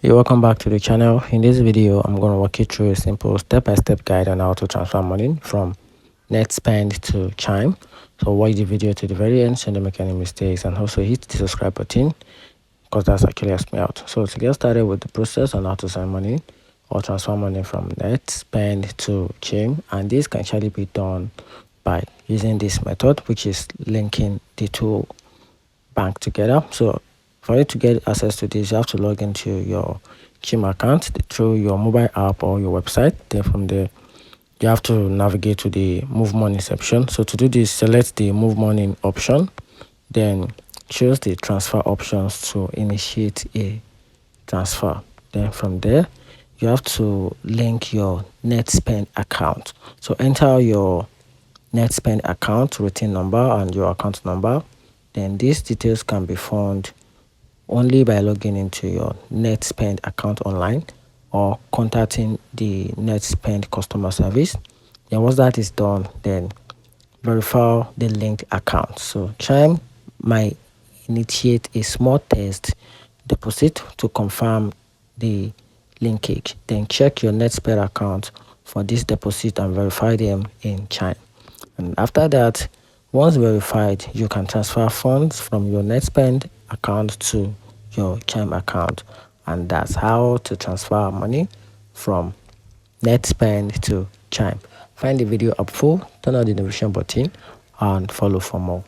Hey, welcome back to the channel. In this video, I'm going to walk you through a simple step-by-step guide on how to transfer money from Netspend to Chime. So watch the video to the very end so you don't make any mistakes, and also hit the subscribe button because that's actually helps me out. So to get started with the process on how to send money or transfer money from Netspend to Chime, and this can actually be done by using this method, which is linking the two bank together. So for you to get access to this, you have to log into your Chime account through your mobile app or your website. Then from there, you have to navigate to the move money section. So to do this, select the move money option, then choose the transfer options to initiate a transfer. Then from there, you have to link your Netspend account. So enter your Netspend account routine number and your account number. Then these details can be found only by logging into your Netspend account online or contacting the Netspend customer service. Then once that is done, then verify the linked account. So Chime might initiate a small test deposit to confirm the linkage. Then check your Netspend account for this deposit and verify them in Chime. And after that, once verified, you can transfer funds from your Netspend account to your Chime account. And that's how to transfer money from Netspend to Chime. Find the video helpful, turn on the notification button, and follow for more.